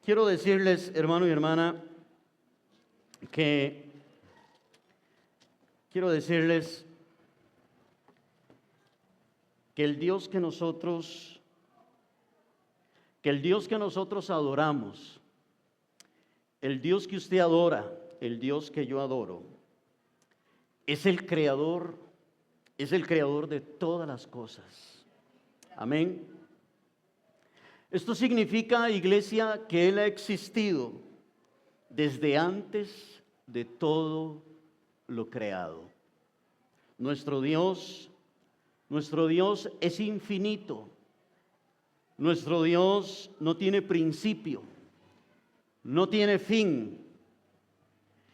Quiero decirles, hermano y hermana, que el Dios que nosotros adoramos, el Dios que usted adora, el Dios que yo adoro, es el creador de todas las cosas. Amén. Esto significa, iglesia, que Él ha existido desde antes de todo lo creado. Nuestro Dios es infinito. Nuestro Dios no tiene principio, no tiene fin.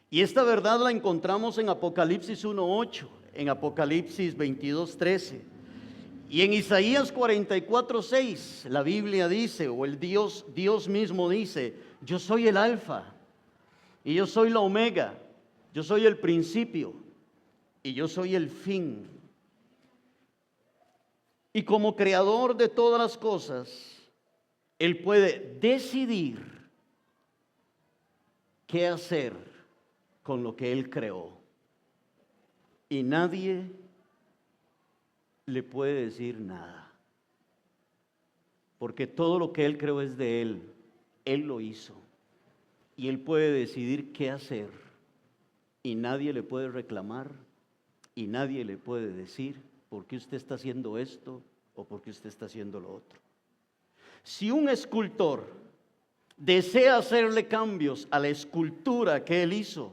Y esta verdad la encontramos en Apocalipsis 1:8, en Apocalipsis 22:13. Y en Isaías 44:6, la Biblia dice, o el Dios mismo dice: yo soy el Alfa, y yo soy la Omega, yo soy el principio, y yo soy el fin. Y como creador de todas las cosas, Él puede decidir qué hacer con lo que Él creó. Y nadie le puede decir nada, porque todo lo que Él creó es de Él. Él lo hizo y Él puede decidir qué hacer, y nadie le puede reclamar y nadie le puede decir por qué usted está haciendo esto o por qué usted está haciendo lo otro. Si un escultor desea hacerle cambios a la escultura que él hizo,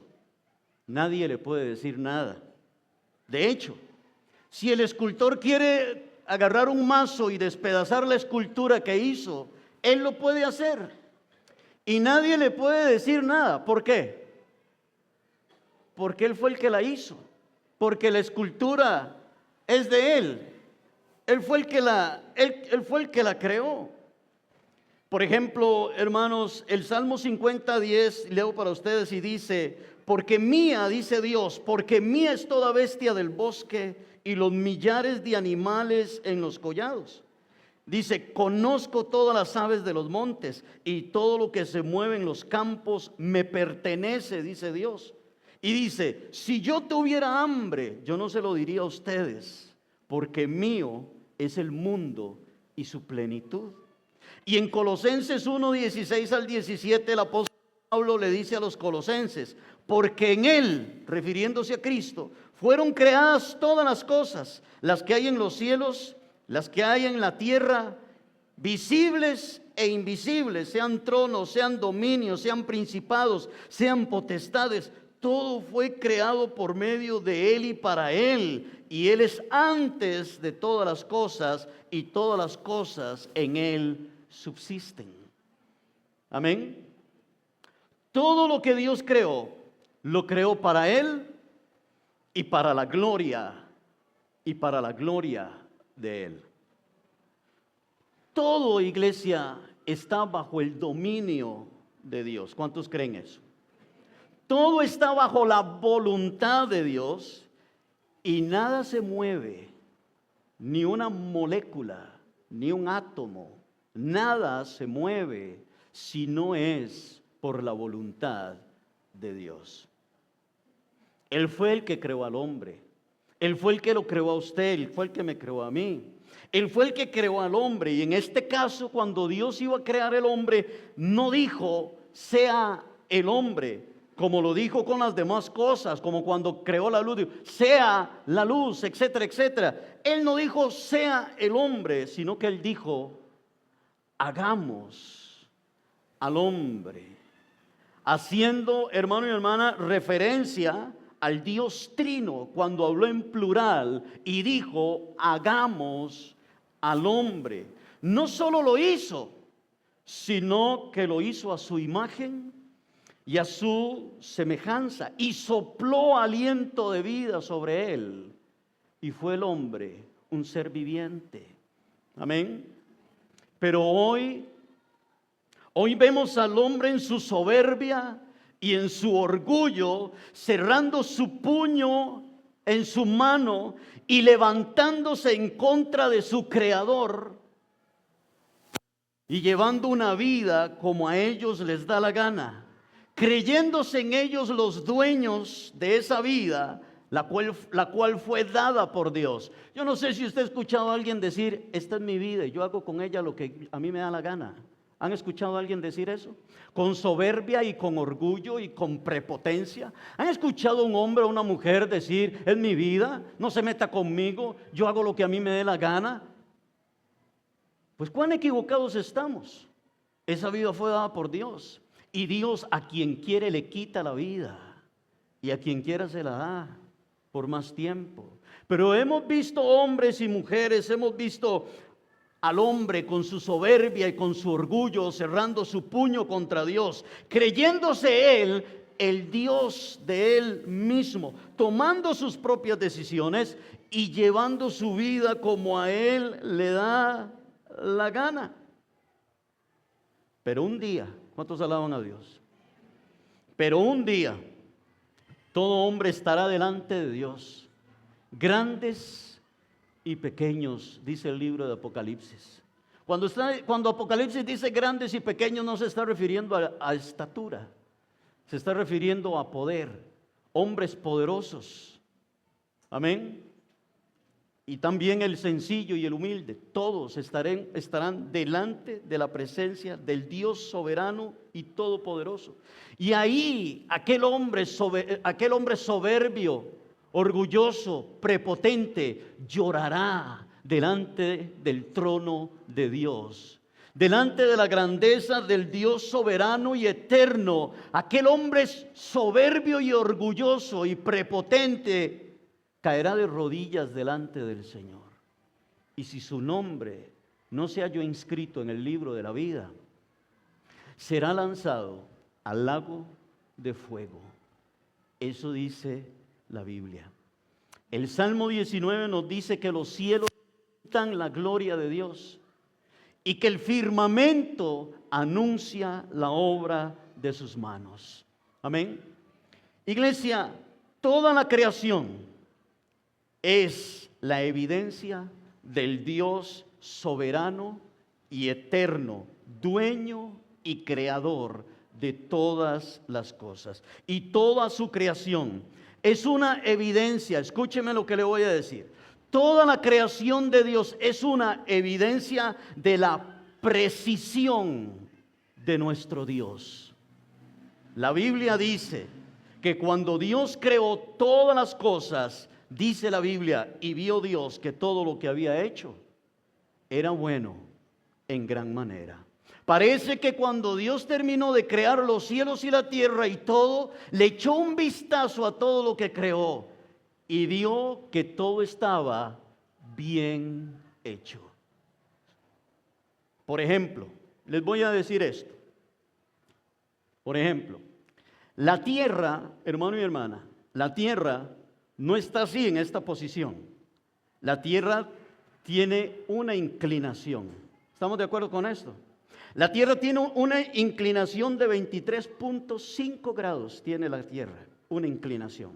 nadie le puede decir nada. De hecho, si el escultor quiere agarrar un mazo y despedazar la escultura que hizo, él lo puede hacer y nadie le puede decir nada. ¿Por qué? Porque él fue el que la hizo, porque la escultura es de él. Él fue el que la creó. Por ejemplo, hermanos, el Salmo 50:10 leo para ustedes y dice: porque mía, dice Dios, porque mía es toda bestia del bosque y los millares de animales en los collados. Dice: conozco todas las aves de los montes y todo lo que se mueve en los campos me pertenece, dice Dios. Y dice: si yo tuviera hambre, yo no se lo diría a ustedes, porque mío es el mundo y su plenitud. Y en Colosenses 1:16-17 el apóstol Pablo le dice a los colosenses: porque en Él, refiriéndose a Cristo, fueron creadas todas las cosas, las que hay en los cielos, las que hay en la tierra, visibles e invisibles, sean tronos, sean dominios, sean principados, sean potestades. Todo fue creado por medio de Él y para Él, y Él es antes de todas las cosas, y todas las cosas en Él subsisten. Amén. Todo lo que Dios creó, lo creó para Él y para la gloria de Él. Todo, iglesia, está bajo el dominio de Dios. ¿Cuántos creen eso? Todo está bajo la voluntad de Dios y nada se mueve, ni una molécula, ni un átomo, nada se mueve si no es por la voluntad de Dios. Él fue el que creó al hombre, Él fue el que lo creó a usted, Él fue el que me creó a mí. Él fue el que creó al hombre, y en este caso, cuando Dios iba a crear el hombre, no dijo sea el hombre, como lo dijo con las demás cosas, como cuando creó la luz, sea la luz, etcétera, etcétera. Él no dijo sea el hombre, sino que Él dijo hagamos al hombre, haciendo, hermano y hermana, referencia al Dios Trino cuando habló en plural y dijo hagamos al hombre. No solo lo hizo, sino que lo hizo a su imagen y a su semejanza, y sopló aliento de vida sobre él, y fue el hombre un ser viviente. Amén. Pero hoy vemos al hombre en su soberbia y en su orgullo, cerrando su puño en su mano y levantándose en contra de su creador. y llevando una vida como a ellos les da la gana, creyéndose en ellos los dueños de esa vida, la cual fue dada por Dios. Yo no sé si usted ha escuchado a alguien decir, esta es mi vida y yo hago con ella lo que a mí me da la gana. ¿Han escuchado a alguien decir eso? Con soberbia y con orgullo y con prepotencia. ¿Han escuchado a un hombre o una mujer decir, es mi vida, no se meta conmigo, yo hago lo que a mí me dé la gana? Pues cuán equivocados estamos. Esa vida fue dada por Dios. Y Dios a quien quiere le quita la vida. Y a quien quiera se la da por más tiempo. Pero hemos visto hombres y mujeres, hemos visto al hombre con su soberbia y con su orgullo cerrando su puño contra Dios, creyéndose él el Dios de él mismo, tomando sus propias decisiones y llevando su vida como a él le da la gana. Pero un día, ¿cuántos alaban a Dios? Pero un día todo hombre estará delante de Dios, grandes y pequeños, dice el libro de Apocalipsis. Cuando Apocalipsis dice grandes y pequeños, no se está refiriendo a estatura, se está refiriendo a poder, hombres poderosos. Amén. Y también el sencillo y el humilde, todos estarán delante de la presencia del Dios soberano y todopoderoso. Y ahí aquel hombre soberbio, orgulloso, prepotente, llorará delante del trono de Dios, delante de la grandeza del Dios soberano y eterno. Aquel hombre soberbio y orgulloso y prepotente caerá de rodillas delante del Señor. Y si su nombre no se halló inscrito en el libro de la vida, será lanzado al lago de fuego. Eso dice la Biblia. El Salmo 19 nos dice que los cielos cantan la gloria de Dios y que el firmamento anuncia la obra de sus manos. Amén. Iglesia, toda la creación es la evidencia del Dios soberano y eterno, dueño y creador de todas las cosas. Y toda su creación es una evidencia, escúcheme lo que le voy a decir. Toda la creación de Dios es una evidencia de la precisión de nuestro Dios. La Biblia dice que cuando Dios creó todas las cosas, dice la Biblia, y vio Dios que todo lo que había hecho era bueno en gran manera. Parece que cuando Dios terminó de crear los cielos y la tierra y todo, le echó un vistazo a todo lo que creó y vio que todo estaba bien hecho. Por ejemplo, les voy a decir esto. Por ejemplo, la tierra, hermano y hermana, la tierra no está así en esta posición. La tierra tiene una inclinación. ¿Estamos de acuerdo con esto? La tierra tiene una inclinación de 23.5 grados. Tiene la tierra una inclinación.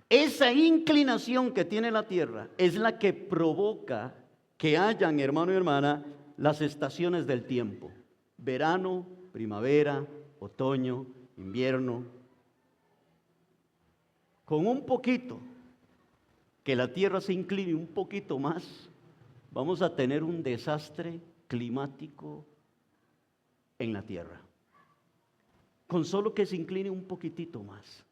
Esa inclinación que tiene la tierra es la que provoca que hayan, hermano y hermana, las estaciones del tiempo. Verano, primavera, otoño, invierno. Con un poquito, que la tierra se incline un poquito más, vamos a tener un desastre climático en la tierra. Con solo que se incline un poquitito más.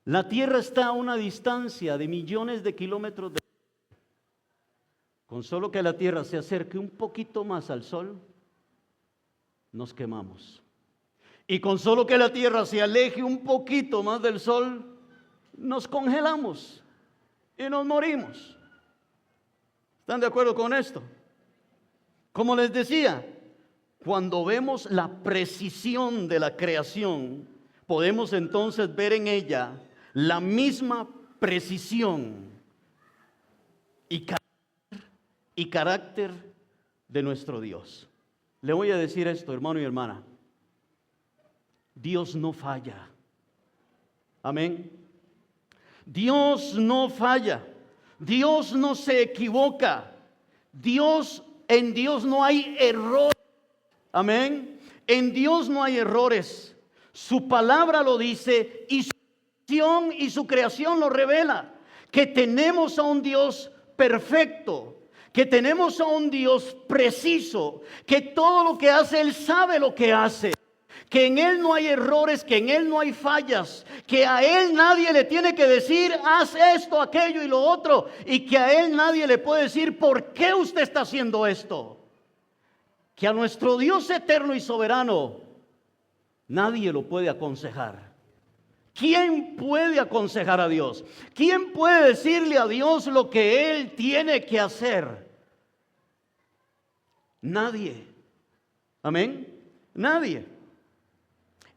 La tierra está a una distancia de millones de kilómetros de... Con solo que la tierra se acerque un poquito más al sol, nos quemamos. Y con solo que la tierra se aleje un poquito más del sol, nos congelamos y nos morimos. ¿Están de acuerdo con esto? Como les decía, cuando vemos la precisión de la creación, podemos entonces ver en ella la misma precisión y carácter de nuestro Dios. Le voy a decir esto, hermano y hermana. Dios no falla. Amén. Dios no falla. Dios no se equivoca. Dios En Dios no hay error. Amén. En Dios no hay errores. Su palabra lo dice y su creación lo revela. Que tenemos a un Dios perfecto. Que tenemos a un Dios preciso. Que todo lo que hace, Él sabe lo que hace. Que en Él no hay errores, que en Él no hay fallas, que a Él nadie le tiene que decir, haz esto, aquello y lo otro, y que a Él nadie le puede decir, ¿por qué usted está haciendo esto? Que a nuestro Dios eterno y soberano nadie lo puede aconsejar. ¿Quién puede aconsejar a Dios? ¿Quién puede decirle a Dios lo que Él tiene que hacer? Nadie. Amén. Nadie.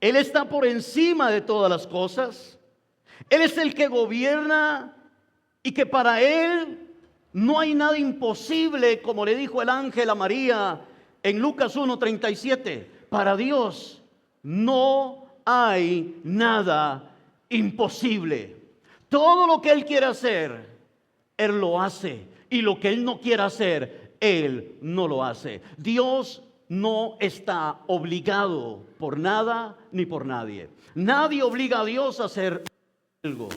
Él está por encima de todas las cosas. Él es el que gobierna y que para Él no hay nada imposible, como le dijo el ángel a María en Lucas 1:37. Para Dios no hay nada imposible. Todo lo que Él quiere hacer, Él lo hace. Y lo que Él no quiere hacer, Él no lo hace. Dios no está obligado por nada ni por nadie. Nadie obliga a Dios a hacer algo.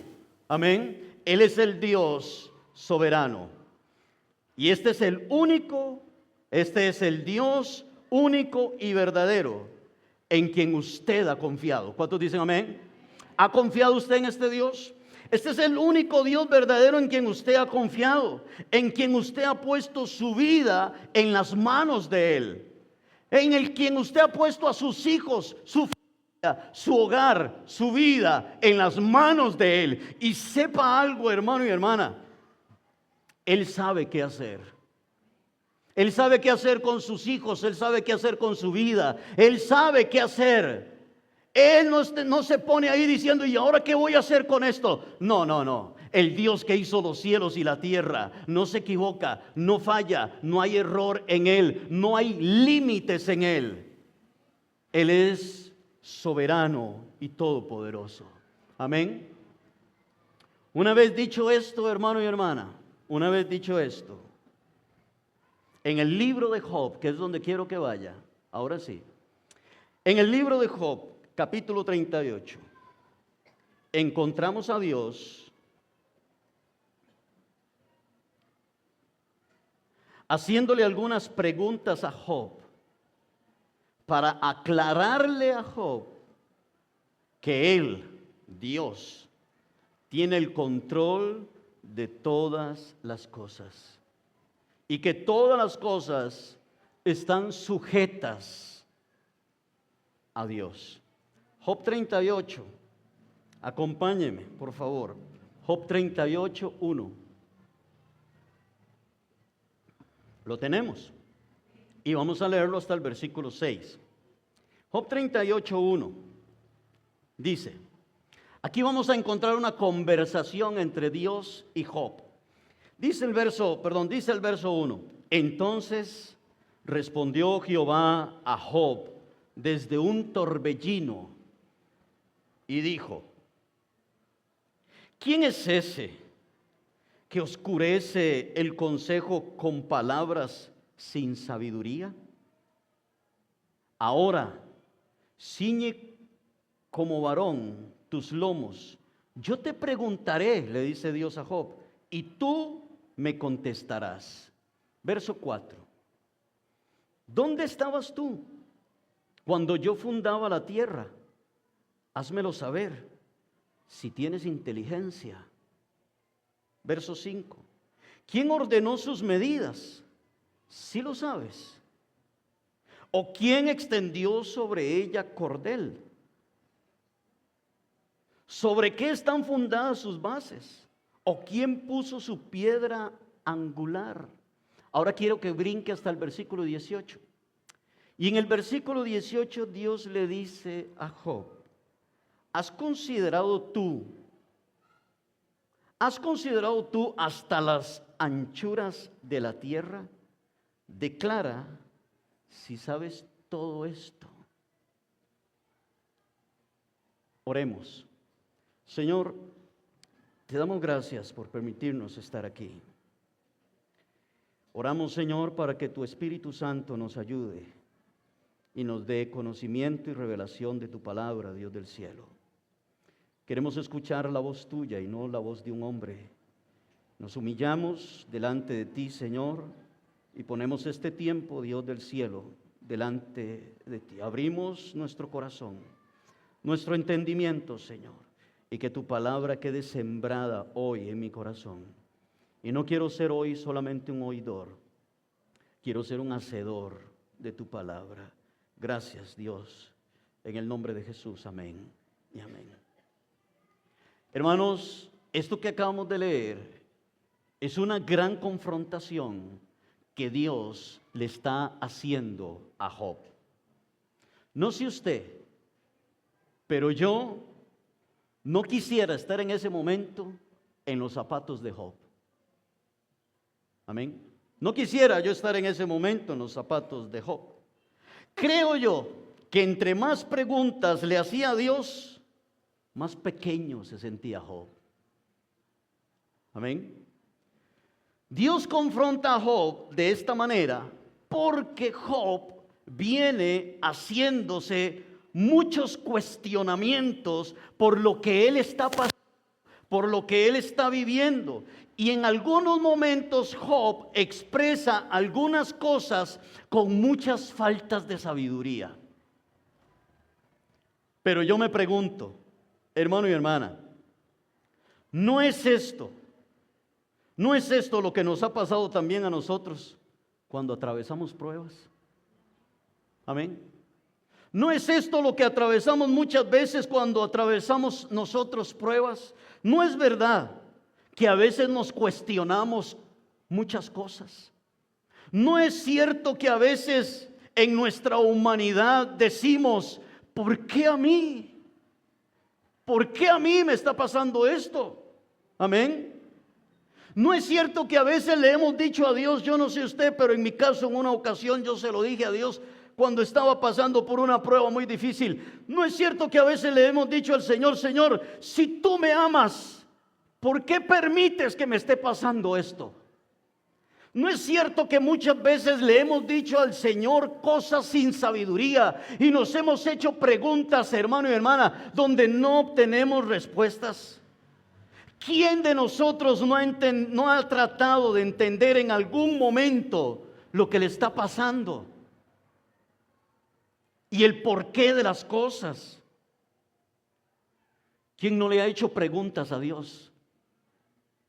Amén. Él es el Dios soberano. Y este es el Dios único y verdadero en quien usted ha confiado. ¿Cuántos dicen amén? ¿Ha confiado usted en este Dios? Este es el único Dios verdadero en quien usted ha confiado, en quien usted ha puesto su vida en las manos de Él. En el quien usted ha puesto a sus hijos, su familia, su hogar, su vida en las manos de Él. Y sepa algo, hermano y hermana, Él sabe qué hacer. Él sabe qué hacer con sus hijos, Él sabe qué hacer con su vida, Él sabe qué hacer. Él no se pone ahí diciendo, ¿y ahora qué voy a hacer con esto? No. El Dios que hizo los cielos y la tierra no se equivoca, no falla, no hay error en Él, no hay límites en Él. Él es soberano y todopoderoso. Amén. Una vez dicho esto, hermano y hermana, una vez dicho esto, en el libro de Job, que es donde quiero que vaya, ahora sí, en el libro de Job, capítulo 38, encontramos a Dios haciéndole algunas preguntas a Job para aclararle a Job que Él, Dios, tiene el control de todas las cosas y que todas las cosas están sujetas a Dios. Job 38, acompáñeme, por favor. Job 38, 1. Lo tenemos. Y vamos a leerlo hasta el versículo 6. Job 38, 1. Dice, aquí vamos a encontrar una conversación entre Dios y Job. Dice el verso 1. Entonces respondió Jehová a Job desde un torbellino y dijo, ¿quién es ese que oscurece el consejo con palabras sin sabiduría? Ahora, ciñe como varón tus lomos. Yo te preguntaré, le dice Dios a Job, y tú me contestarás. Verso 4. ¿Dónde estabas tú cuando yo fundaba la tierra? Házmelo saber, si tienes inteligencia. Verso 5. ¿Quién ordenó sus medidas? ¿Sí lo sabes? ¿O quién extendió sobre ella cordel? ¿Sobre qué están fundadas sus bases? ¿O quién puso su piedra angular? Ahora quiero que brinque hasta el versículo 18. Y en el versículo 18 Dios le dice a Job, ¿Has considerado tú hasta las anchuras de la tierra? Declara si sabes todo esto. Oremos. Señor, te damos gracias por permitirnos estar aquí. Oramos, Señor, para que tu Espíritu Santo nos ayude y nos dé conocimiento y revelación de tu palabra, Dios del cielo. Queremos escuchar la voz tuya y no la voz de un hombre. Nos humillamos delante de ti, Señor, y ponemos este tiempo, Dios del cielo, delante de ti. Abrimos nuestro corazón, nuestro entendimiento, Señor, y que tu palabra quede sembrada hoy en mi corazón. Y no quiero ser hoy solamente un oidor, quiero ser un hacedor de tu palabra. Gracias, Dios, en el nombre de Jesús, amén y amén. Hermanos, esto que acabamos de leer es una gran confrontación que Dios le está haciendo a Job. No sé usted, pero yo no quisiera estar en ese momento en los zapatos de Job. Amén. No quisiera yo estar en ese momento en los zapatos de Job. Creo yo que entre más preguntas le hacía a Dios, más pequeño se sentía Job. Amén. Dios confronta a Job de esta manera porque Job viene haciéndose muchos cuestionamientos por lo que él está pasando, por lo que él está viviendo. Y en algunos momentos Job expresa algunas cosas con muchas faltas de sabiduría. Pero yo me pregunto, hermano y hermana, ¿no es esto lo que nos ha pasado también a nosotros cuando atravesamos pruebas? Amén. ¿No es esto lo que atravesamos muchas veces cuando atravesamos nosotros pruebas? ¿No es verdad que a veces nos cuestionamos muchas cosas? ¿No es cierto que a veces en nuestra humanidad decimos, ¿por qué a mí? ¿Por qué a mí me está pasando esto? Amén. ¿No es cierto que a veces le hemos dicho a Dios, yo no sé usted, pero en mi caso en una ocasión yo se lo dije a Dios cuando estaba pasando por una prueba muy difícil? ¿No es cierto que a veces le hemos dicho al Señor, Señor, si tú me amas, ¿por qué permites que me esté pasando esto? ¿No es cierto que muchas veces le hemos dicho al Señor cosas sin sabiduría y nos hemos hecho preguntas, hermano y hermana, donde no obtenemos respuestas? ¿Quién de nosotros no ha tratado de entender en algún momento lo que le está pasando y el porqué de las cosas? ¿Quién no le ha hecho preguntas a Dios?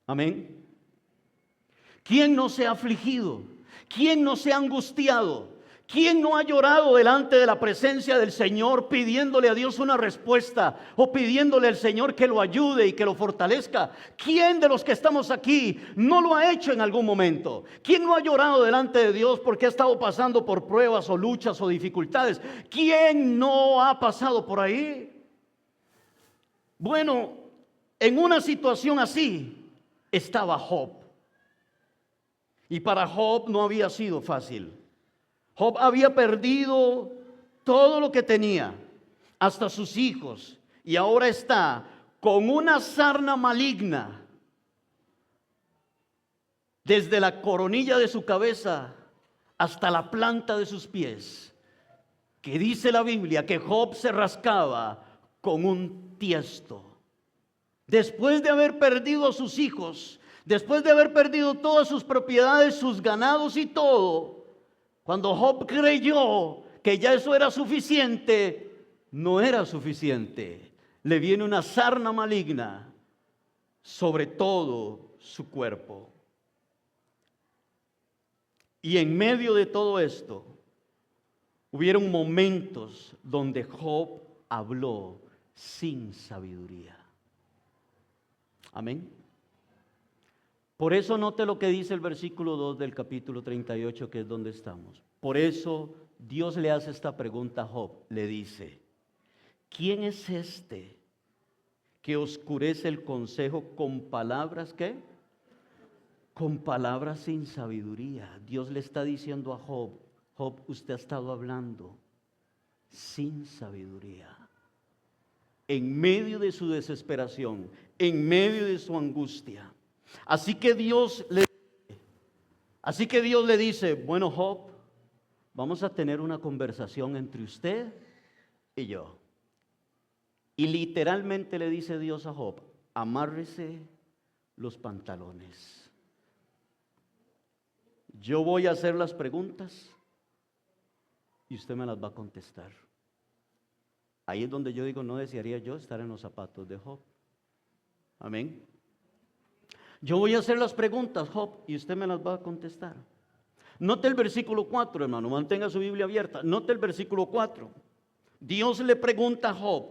Amén. ¿Quién no se ha afligido? ¿Quién no se ha angustiado? ¿Quién no ha llorado delante de la presencia del Señor pidiéndole a Dios una respuesta o pidiéndole al Señor que lo ayude y que lo fortalezca? ¿Quién de los que estamos aquí no lo ha hecho en algún momento? ¿Quién no ha llorado delante de Dios porque ha estado pasando por pruebas o luchas o dificultades? ¿Quién no ha pasado por ahí? Bueno, en una situación así estaba Job. Y para Job no había sido fácil. Job había perdido todo lo que tenía, hasta sus hijos, y ahora está con una sarna maligna desde la coronilla de su cabeza hasta la planta de sus pies, que dice la Biblia que Job se rascaba con un tiesto. Después de haber perdido a sus hijos, después de haber perdido todas sus propiedades, sus ganados y todo, cuando Job creyó que ya eso era suficiente, no era suficiente. Le viene una sarna maligna sobre todo su cuerpo. Y en medio de todo esto, hubieron momentos donde Job habló sin sabiduría. Amén. Por eso note lo que dice el versículo 2 del capítulo 38, que es donde estamos. Por eso Dios le hace esta pregunta a Job. Le dice, ¿quién es este que oscurece el consejo con palabras ¿qué? Con palabras sin sabiduría. Dios le está diciendo a Job, Job, usted ha estado hablando sin sabiduría. En medio de su desesperación, en medio de su angustia. Así que Dios le dice Así que Dios le dice, bueno, Job, vamos a tener una conversación entre usted y yo. Y literalmente le dice Dios a Job, amárrese los pantalones. Yo voy a hacer las preguntas y usted me las va a contestar. Ahí es donde yo digo, no desearía yo estar en los zapatos de Job. Amén. Yo voy a hacer las preguntas, Job, y usted me las va a contestar. Note el versículo 4, hermano, mantenga su Biblia abierta. Note el versículo 4. Dios le pregunta a Job,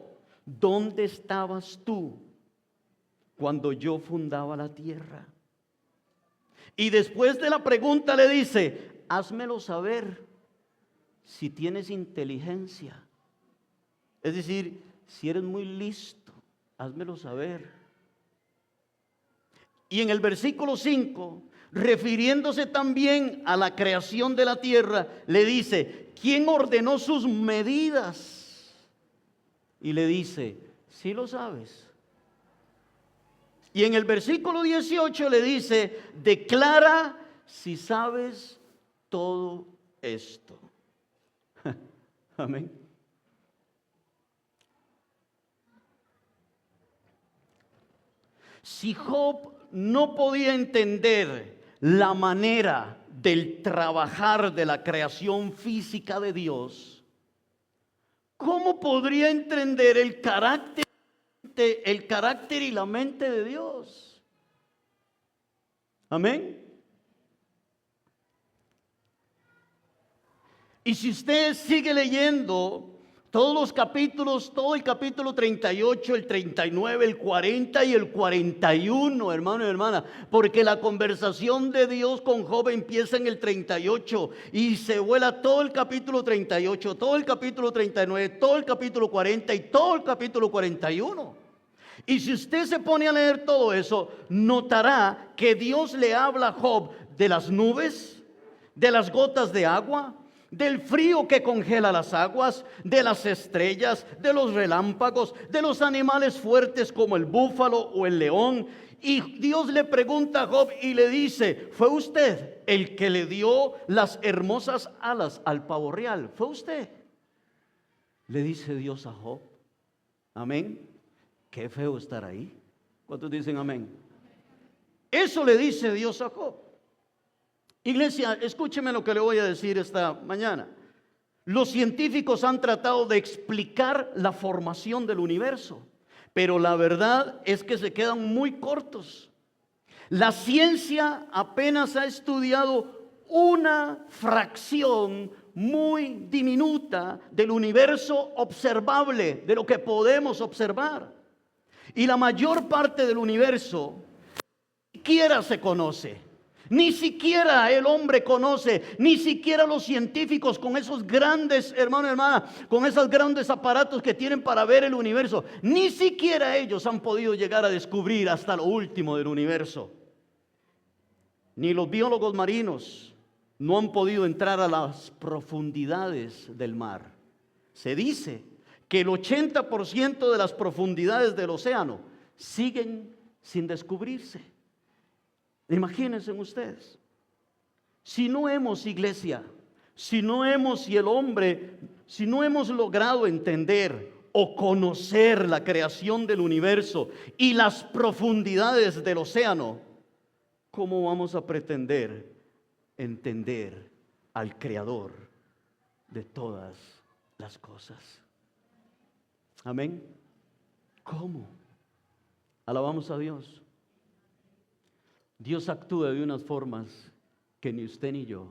¿dónde estabas tú cuando yo fundaba la tierra? Y después de la pregunta le dice, házmelo saber si tienes inteligencia. Es decir, si eres muy listo, házmelo saber. Y en el versículo 5, refiriéndose también a la creación de la tierra, le dice, ¿quién ordenó sus medidas? Y le dice, sí lo sabes. Y en el versículo 18 le dice, declara si sabes todo esto. Amén. Si Job no podía entender la manera del trabajar de la creación física de Dios, ¿cómo podría entender el carácter y la mente de Dios? Amén. Y si usted sigue leyendo todos los capítulos, todo el capítulo 38, el 39, el 40 y el 41, hermano y hermana, porque la conversación de Dios con Job empieza en el 38 y se vuela todo el capítulo 38, todo el capítulo 39, todo el capítulo 40 y todo el capítulo 41. Y si usted se pone a leer todo eso, notará que Dios le habla a Job de las nubes, de las gotas de agua, del frío que congela las aguas, de las estrellas, de los relámpagos, de los animales fuertes como el búfalo o el león. Y Dios le pregunta a Job y le dice, ¿fue usted el que le dio las hermosas alas al pavo real? ¿Fue usted? Le dice Dios a Job. Amén. Qué feo estar ahí. ¿Cuántos dicen amén? Eso le dice Dios a Job. Iglesia, escúcheme lo que le voy a decir esta mañana. Los científicos han tratado de explicar la formación del universo, pero la verdad es que se quedan muy cortos. La ciencia apenas ha estudiado una fracción muy diminuta del universo observable, de lo que podemos observar. Y la mayor parte del universo ni siquiera se conoce. Ni siquiera el hombre conoce, ni siquiera los científicos con esos grandes, hermano y hermana, con esos grandes aparatos que tienen para ver el universo, ni siquiera ellos han podido llegar a descubrir hasta lo último del universo. Ni los biólogos marinos no han podido entrar a las profundidades del mar. Se dice que el 80% de las profundidades del océano siguen sin descubrirse. Imagínense ustedes, si no hemos, iglesia, si no hemos logrado entender o conocer la creación del universo y las profundidades del océano, ¿cómo vamos a pretender entender al Creador de todas las cosas? Amén. ¿Cómo? Alabamos a Dios. Dios actúa de unas formas que ni usted ni yo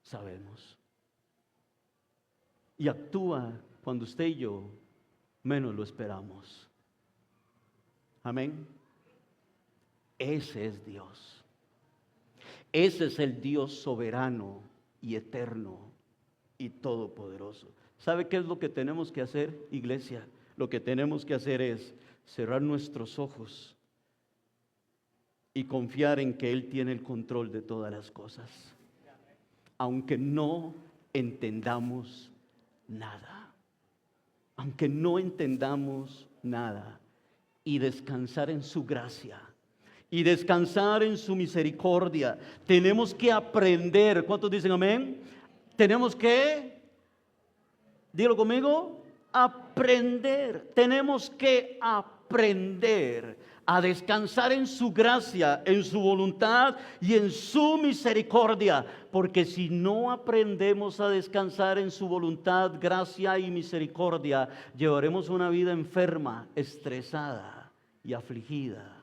sabemos. Y actúa cuando usted y yo menos lo esperamos. Amén. Ese es Dios. Ese es el Dios soberano y eterno y todopoderoso. ¿Sabe qué es lo que tenemos que hacer, iglesia? Lo que tenemos que hacer es cerrar nuestros ojos y confiar en que Él tiene el control de todas las cosas, aunque no entendamos nada, aunque no entendamos nada, y descansar en su gracia y descansar en su misericordia. Tenemos que aprender. ¿Cuántos dicen amén? Tenemos que, dilo conmigo, aprender. Tenemos que aprender a descansar en su gracia, en su voluntad y en su misericordia. Porque si no aprendemos a descansar en su voluntad, gracia y misericordia, llevaremos una vida enferma, estresada y afligida.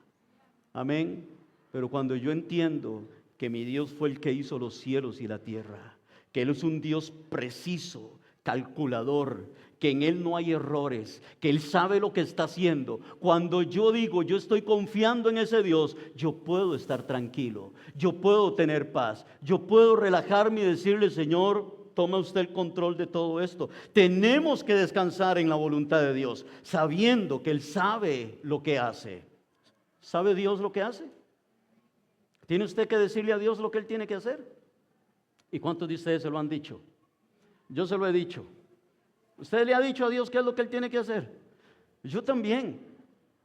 Amén. Pero cuando yo entiendo que mi Dios fue el que hizo los cielos y la tierra, que Él es un Dios preciso, calculador, que en Él no hay errores, que Él sabe lo que está haciendo. Cuando yo digo, yo estoy confiando en ese Dios, yo puedo estar tranquilo, yo puedo tener paz, yo puedo relajarme y decirle, Señor, toma usted el control de todo esto. Tenemos que descansar en la voluntad de Dios, sabiendo que Él sabe lo que hace. ¿Sabe Dios lo que hace? ¿Tiene usted que decirle a Dios lo que Él tiene que hacer? ¿Y cuántos de ustedes se lo han dicho? Yo se lo he dicho. ¿Usted le ha dicho a Dios qué es lo que Él tiene que hacer? Yo también.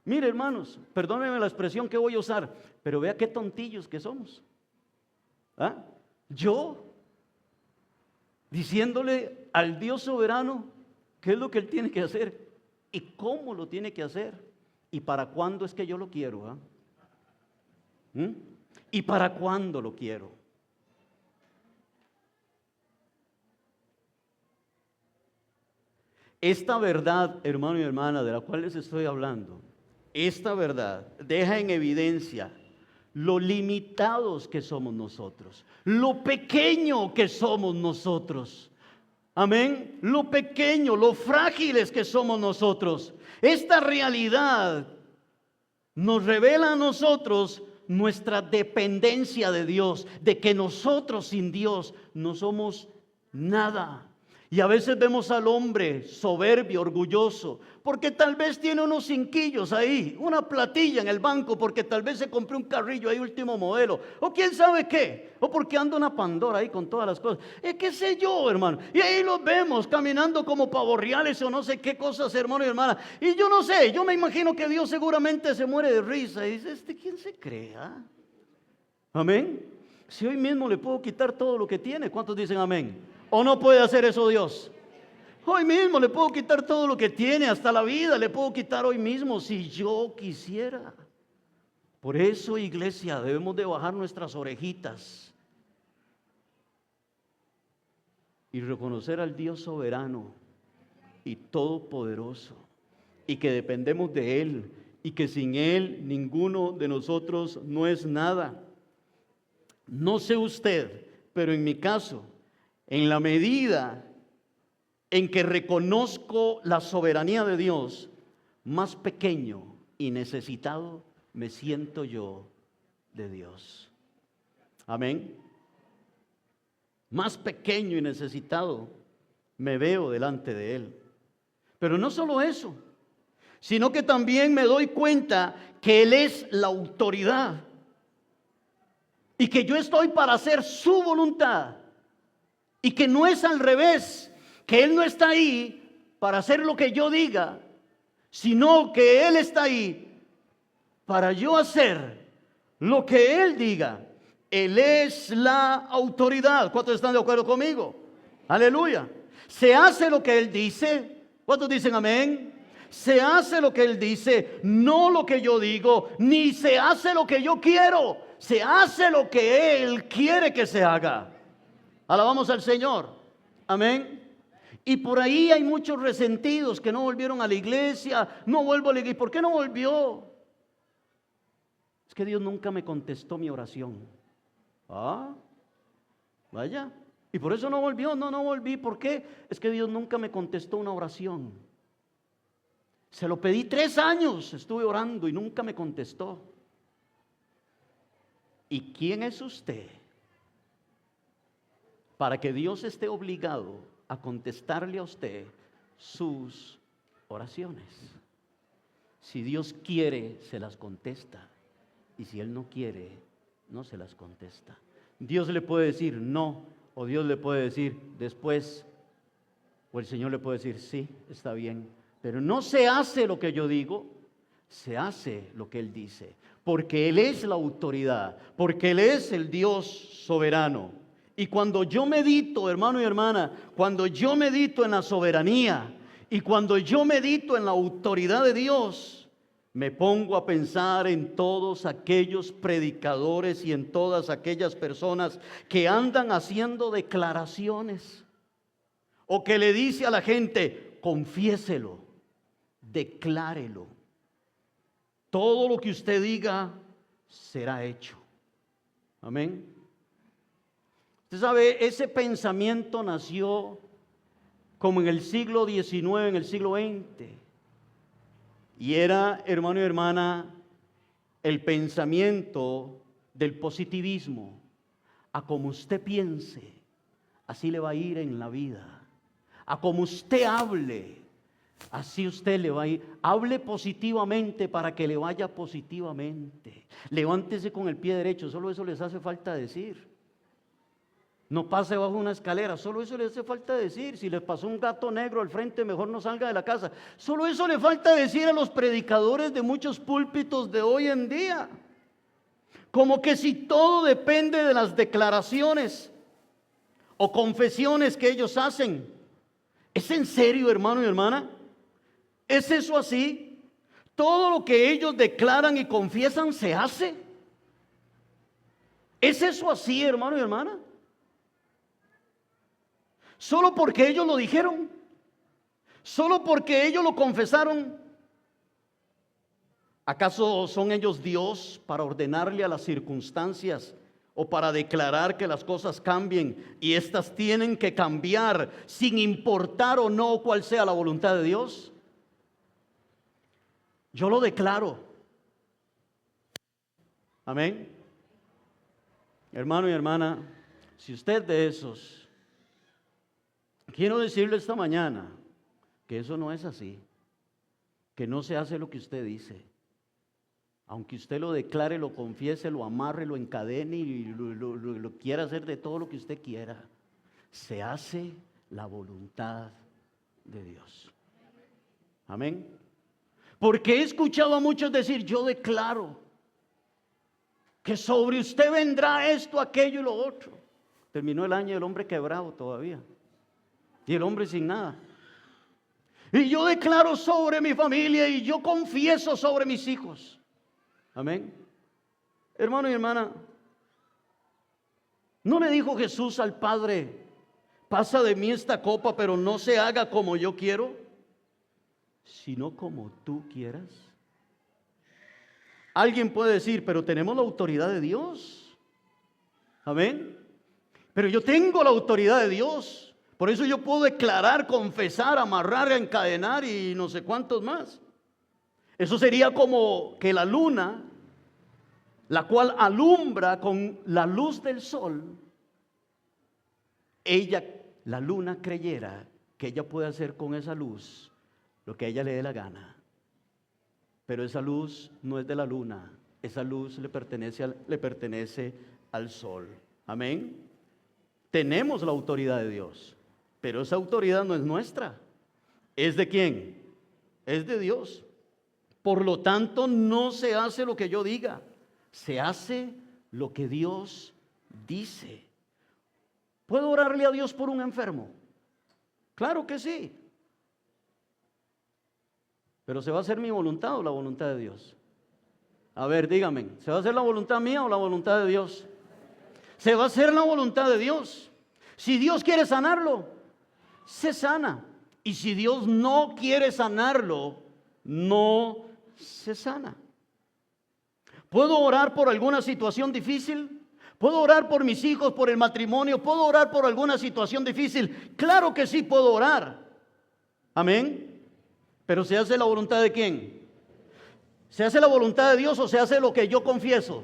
Mire, hermanos, perdónenme la expresión que voy a usar, pero vea qué tontillos que somos. ¿Ah? Yo, diciéndole al Dios soberano qué es lo que Él tiene que hacer y cómo lo tiene que hacer y para cuándo es que yo lo quiero. ¿Ah? ¿Y para cuándo lo quiero? Esta verdad, hermano y hermana, de la cual les estoy hablando, esta verdad deja en evidencia lo limitados que somos nosotros, lo pequeño que somos nosotros. Amén. Lo pequeño, lo frágiles que somos nosotros. Esta realidad nos revela a nosotros nuestra dependencia de Dios, de que nosotros sin Dios no somos nada. Y a veces vemos al hombre soberbio, orgulloso, porque tal vez tiene unos cinquillos ahí, una platilla en el banco, porque tal vez se compró un carrillo ahí último modelo, o quién sabe qué, o porque anda una Pandora ahí con todas las cosas, qué sé yo, hermano, y ahí los vemos caminando como pavorreales o no sé qué cosas, hermano y hermana, y yo no sé, yo me imagino que Dios seguramente se muere de risa y dice, ¿quién se crea? Amén. Si hoy mismo le puedo quitar todo lo que tiene, ¿cuántos dicen amén? ¿O no puede hacer eso Dios? Hoy mismo le puedo quitar todo lo que tiene, hasta la vida le puedo quitar hoy mismo si yo quisiera. Por eso, iglesia, debemos de bajar nuestras orejitas y reconocer al Dios soberano y todopoderoso, y que dependemos de Él, y que sin Él ninguno de nosotros no es nada. No sé usted, pero en mi caso, en la medida en que reconozco la soberanía de Dios, más pequeño y necesitado me siento yo de Dios. Amén. Más pequeño y necesitado me veo delante de Él. Pero no solo eso, sino que también me doy cuenta que Él es la autoridad y que yo estoy para hacer su voluntad. Y que no es al revés, que Él no está ahí para hacer lo que yo diga, sino que Él está ahí para yo hacer lo que Él diga. Él es la autoridad. ¿Cuántos están de acuerdo conmigo? Aleluya. Se hace lo que Él dice. ¿Cuántos dicen amén? Se hace lo que Él dice, no lo que yo digo, ni se hace lo que yo quiero. Se hace lo que Él quiere que se haga. Alabamos al Señor. Amén. Y por ahí hay muchos resentidos que no volvieron a la iglesia. No vuelvo a la iglesia. ¿Por qué no volvió? Es que Dios nunca me contestó mi oración. Ah, vaya. Y por eso no volvió. No volví. ¿Por qué? Es que Dios nunca me contestó una oración. Se lo pedí 3 años. Estuve orando y nunca me contestó. ¿Y quién es usted para que Dios esté obligado a contestarle a usted sus oraciones? Si Dios quiere, se las contesta. Y si Él no quiere, no se las contesta. Dios le puede decir no, o Dios le puede decir después, o el Señor le puede decir sí, está bien. Pero no se hace lo que yo digo, se hace lo que Él dice, porque Él es la autoridad, porque Él es el Dios soberano. Y cuando yo medito, hermano y hermana, cuando yo medito en la soberanía y cuando yo medito en la autoridad de Dios, me pongo a pensar en todos aquellos predicadores y en todas aquellas personas que andan haciendo declaraciones o que le dice a la gente, confiéselo, declárelo. Todo lo que usted diga será hecho. Amén. Usted sabe, ese pensamiento nació como en el siglo XIX, en el siglo XX. Y era, hermano y hermana, el pensamiento del positivismo. A como usted piense, así le va a ir en la vida. A como usted hable, así usted le va a ir. Hable positivamente para que le vaya positivamente. Levántese con el pie derecho, solo eso les hace falta decir. No pase bajo una escalera, solo eso le hace falta decir. Si les pasó un gato negro al frente, mejor no salga de la casa. Solo eso le falta decir a los predicadores de muchos púlpitos de hoy en día. Como que si todo depende de las declaraciones o confesiones que ellos hacen. ¿Es en serio, hermano y hermana? ¿Es eso así? ¿Todo lo que ellos declaran y confiesan se hace? ¿Es eso así, hermano y hermana? Solo porque ellos lo dijeron, solo porque ellos lo confesaron. ¿Acaso son ellos Dios para ordenarle a las circunstancias o para declarar que las cosas cambien y éstas tienen que cambiar sin importar o no cuál sea la voluntad de Dios? Yo lo declaro. Amén. Hermano y hermana, si usted de esos, quiero decirle esta mañana que eso no es así, que no se hace lo que usted dice. Aunque usted lo declare, lo confiese, lo amarre, lo encadene y lo quiera hacer de todo lo que usted quiera, se hace la voluntad de Dios. Amén. Porque he escuchado a muchos decir, yo declaro que sobre usted vendrá esto, aquello y lo otro. Terminó el año y el hombre quebrado todavía. Y el hombre sin nada. Y yo declaro sobre mi familia y yo confieso sobre mis hijos. Amén. Hermano y hermana, ¿no le dijo Jesús al Padre, pasa de mí esta copa, pero no se haga como yo quiero, sino como tú quieras? Alguien puede decir, pero tenemos la autoridad de Dios. Amén. Pero yo tengo la autoridad de Dios. Por eso yo puedo declarar, confesar, amarrar, encadenar y no sé cuántos más. Eso sería como que la luna, la cual alumbra con la luz del sol, ella, la luna, creyera que ella puede hacer con esa luz lo que a ella le dé la gana. Pero esa luz no es de la luna, esa luz le pertenece al sol. Amén. Tenemos la autoridad de Dios, pero esa autoridad no es nuestra. ¿Es de quién? Es de Dios. Por lo tanto, no se hace lo que yo diga, se hace lo que Dios dice. ¿Puedo orarle a Dios por un enfermo? Claro que sí. Pero ¿se va a hacer mi voluntad o la voluntad de Dios? A ver, dígame, ¿se va a hacer la voluntad mía o la voluntad de Dios? Se va a hacer la voluntad de Dios. Si Dios quiere sanarlo, se sana. Y si Dios no quiere sanarlo, no se sana. ¿Puedo orar por alguna situación difícil? ¿Puedo orar por mis hijos, por el matrimonio? ¿Puedo orar por alguna situación difícil? Claro que sí puedo orar. Amén. Pero ¿se hace la voluntad de quién? ¿Se hace la voluntad de Dios o se hace lo que yo confieso?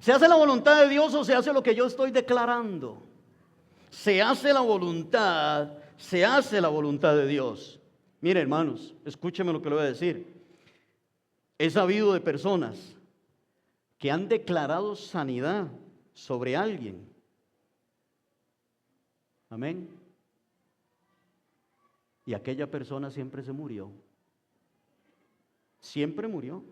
¿Se hace la voluntad de Dios o se hace lo que yo estoy declarando? Se hace la voluntad de Dios. Mire, hermanos, escúcheme lo que le voy a decir. He sabido de personas que han declarado sanidad sobre alguien. Amén. Y aquella persona siempre se murió. siempre murió.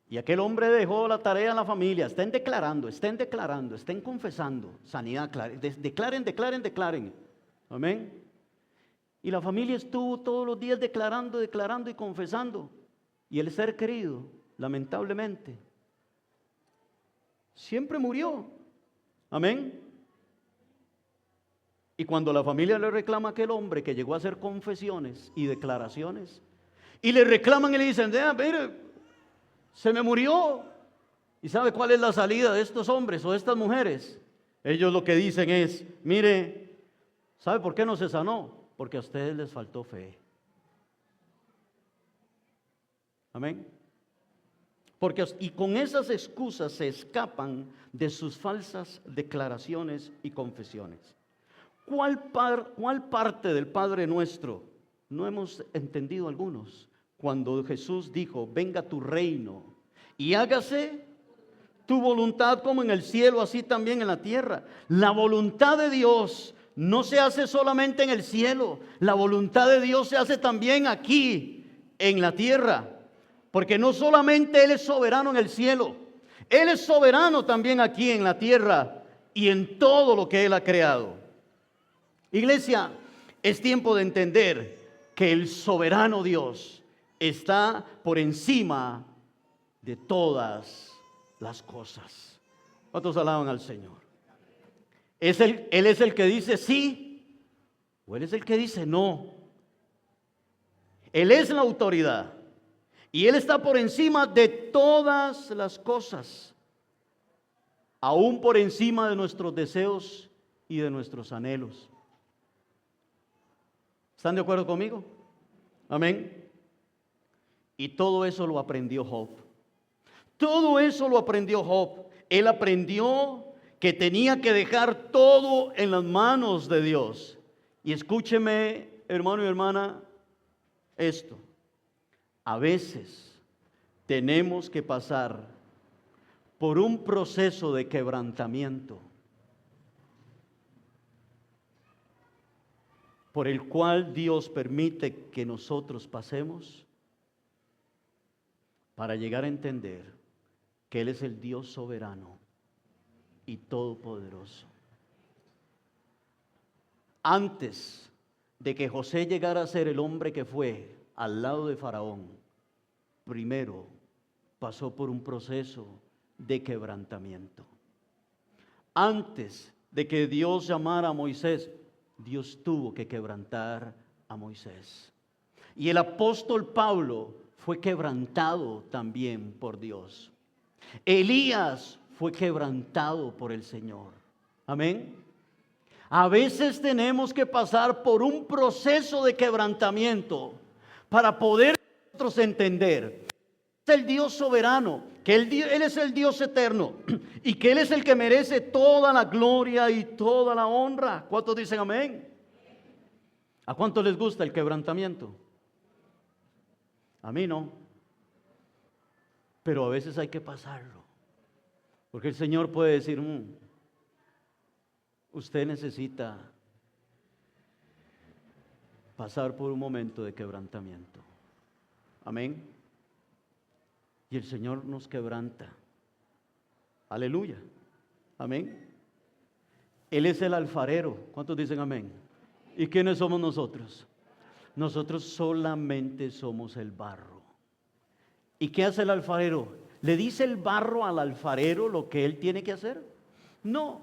Y aquel hombre dejó la tarea a la familia. Estén declarando, estén confesando. Sanidad, declaren. Amén. Y la familia estuvo todos los días declarando y confesando. Y el ser querido, lamentablemente, siempre murió. Amén. Y cuando la familia le reclama a aquel hombre que llegó a hacer confesiones y declaraciones, y le reclaman y le dicen, mire, se me murió. ¿Y sabe cuál es la salida de estos hombres o de estas mujeres? Ellos lo que dicen es, mire, ¿sabe por qué no se sanó? Porque a ustedes les faltó fe. Amén. Y con esas excusas se escapan de sus falsas declaraciones y confesiones. ¿Cuál parte del Padre Nuestro no hemos entendido algunos? Cuando Jesús dijo, venga tu reino y hágase tu voluntad como en el cielo, así también en la tierra. La voluntad de Dios no se hace solamente en el cielo, la voluntad de Dios se hace también aquí, en la tierra. Porque no solamente Él es soberano en el cielo, Él es soberano también aquí en la tierra y en todo lo que Él ha creado. Iglesia, es tiempo de entender que el soberano Dios está por encima de todas las cosas. ¿Cuántos alaban al Señor? Él es el que dice sí o Él es el que dice no. Él es la autoridad y Él está por encima de todas las cosas, aún por encima de nuestros deseos y de nuestros anhelos. ¿Están de acuerdo conmigo? Amén. Y todo eso lo aprendió Job. Todo eso lo aprendió Job. Él aprendió que tenía que dejar todo en las manos de Dios. Y escúcheme, hermano y hermana, esto. A veces tenemos que pasar por un proceso de quebrantamiento, por el cual Dios permite que nosotros pasemos para llegar a entender que Él es el Dios soberano y todopoderoso. Antes de que José llegara a ser el hombre que fue al lado de Faraón, primero pasó por un proceso de quebrantamiento. Antes de que Dios llamara a Moisés, Dios tuvo que quebrantar a Moisés. Y el apóstol Pablo fue quebrantado también por Dios. Elías fue quebrantado por el Señor. Amén. A veces tenemos que pasar por un proceso de quebrantamiento para poder nosotros entender que es el Dios soberano, que Él es el Dios eterno y que Él es el que merece toda la gloria y toda la honra. ¿Cuántos dicen amén? ¿A cuántos les gusta el quebrantamiento? A mí no. Pero a veces hay que pasarlo. Porque el Señor puede decir, usted necesita pasar por un momento de quebrantamiento. Amén. Y el Señor nos quebranta. Aleluya. Amén. Él es el alfarero. ¿Cuántos dicen amén? ¿Y quiénes somos nosotros? Nosotros solamente somos el barro. ¿Y qué hace el alfarero? ¿Le dice el barro al alfarero lo que él tiene que hacer? No.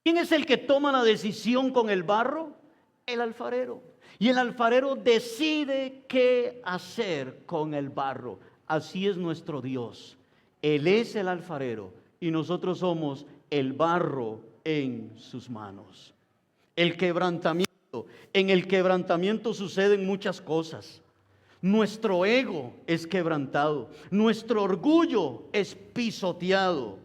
¿Quién es el que toma la decisión con el barro? El alfarero. Y el alfarero decide qué hacer con el barro. Así es nuestro Dios. Él es el alfarero y nosotros somos el barro en sus manos. El quebrantamiento. En el quebrantamiento suceden muchas cosas. Nuestro ego es quebrantado. Nuestro orgullo es pisoteado.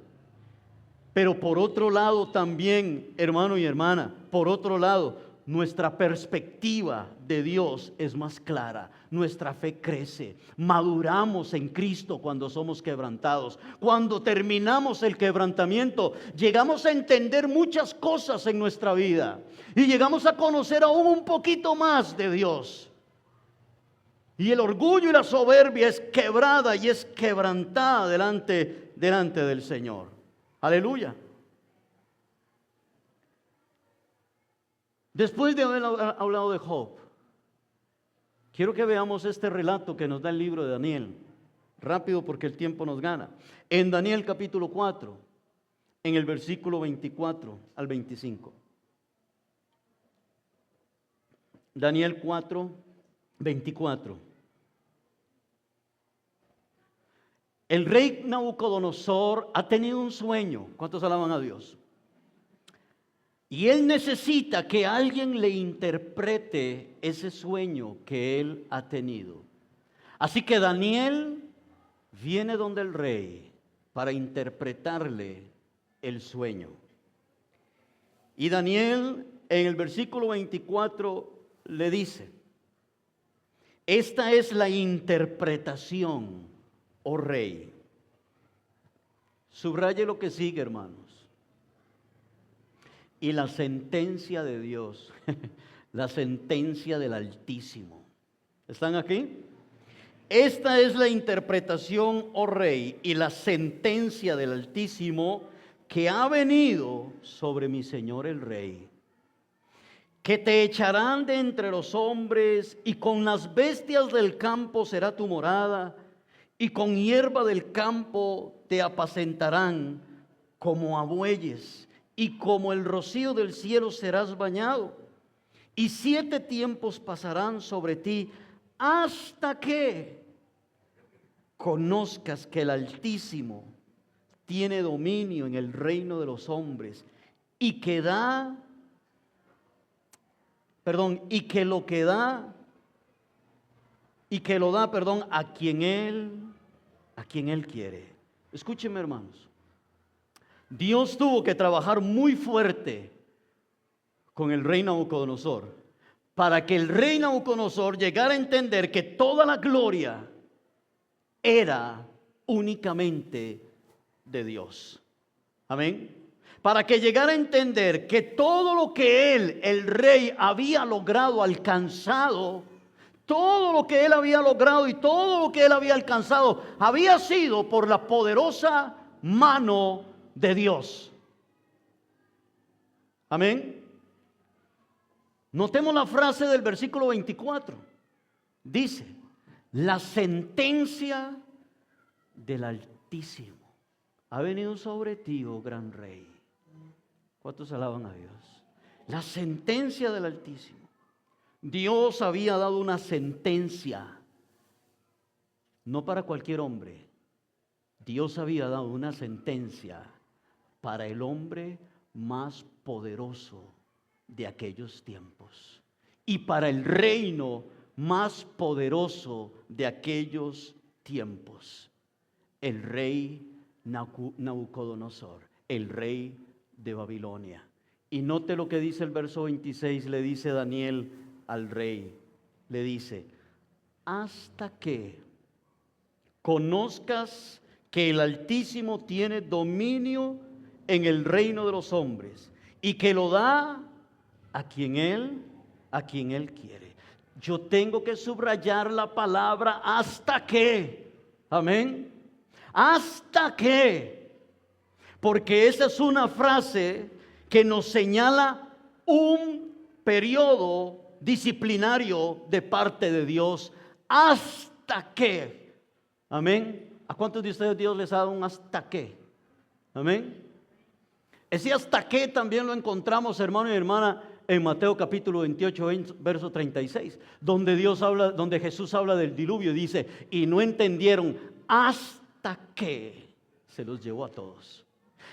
Pero por otro lado también, hermano y hermana, por otro lado, nuestra perspectiva de Dios es más clara, nuestra fe crece, maduramos en Cristo cuando somos quebrantados. Cuando terminamos el quebrantamiento, llegamos a entender muchas cosas en nuestra vida y llegamos a conocer aún un poquito más de Dios. Y el orgullo y la soberbia es quebrada y es quebrantada delante del Señor. Aleluya. Después de haber hablado de Job, quiero que veamos este relato que nos da el libro de Daniel. Rápido porque el tiempo nos gana. En Daniel capítulo 4, en el versículo 24 al 25. Daniel 4, 24. El rey Nabucodonosor ha tenido un sueño. ¿Cuántos alaban a Dios? Y él necesita que alguien le interprete ese sueño que él ha tenido. Así que Daniel viene donde el rey para interpretarle el sueño. Y Daniel en el versículo 24 le dice: esta es la interpretación, oh rey. Subraye lo que sigue, hermanos. Y la sentencia de Dios, la sentencia del Altísimo. ¿Están aquí? Esta es la interpretación, oh rey, y la sentencia del Altísimo que ha venido sobre mi señor el rey. Que te echarán de entre los hombres, y con las bestias del campo será tu morada, y con hierba del campo te apacentarán como a bueyes, y como el rocío del cielo serás bañado. Y 7 tiempos pasarán sobre ti hasta que conozcas que el Altísimo tiene dominio en el reino de los hombres y que lo da a quien él quiere. Escúcheme, hermanos. Dios tuvo que trabajar muy fuerte con el rey Nabucodonosor para que el rey Nabucodonosor llegara a entender que toda la gloria era únicamente de Dios. Amén. Para que llegara a entender que todo lo que el rey, había logrado, alcanzado, todo lo que él había logrado y todo lo que él había alcanzado, había sido por la poderosa mano de Dios. Amén. Notemos la frase del versículo 24. Dice: la sentencia del Altísimo ha venido sobre ti, oh gran rey. ¿Cuántos alaban a Dios? La sentencia del Altísimo. Dios había dado una sentencia, no para cualquier hombre. Dios había dado una sentencia para el hombre más poderoso de aquellos tiempos y para el reino más poderoso de aquellos tiempos: el rey Nabucodonosor, el rey de Babilonia. Y note lo que dice el verso 26, le dice Daniel al rey, le dice: hasta que conozcas que el Altísimo tiene dominio en el reino de los hombres y que lo da a quien él quiere. Yo tengo que subrayar la palabra hasta que. Amén. Hasta que. Porque esa es una frase que nos señala un periodo disciplinario de parte de Dios. Hasta que. Amén. ¿A cuántos de ustedes Dios les ha dado un hasta que? Amén. Ese hasta que también lo encontramos, hermano y hermana, en Mateo capítulo 28, verso 36, donde Jesús habla del diluvio y dice: y no entendieron hasta que se los llevó a todos.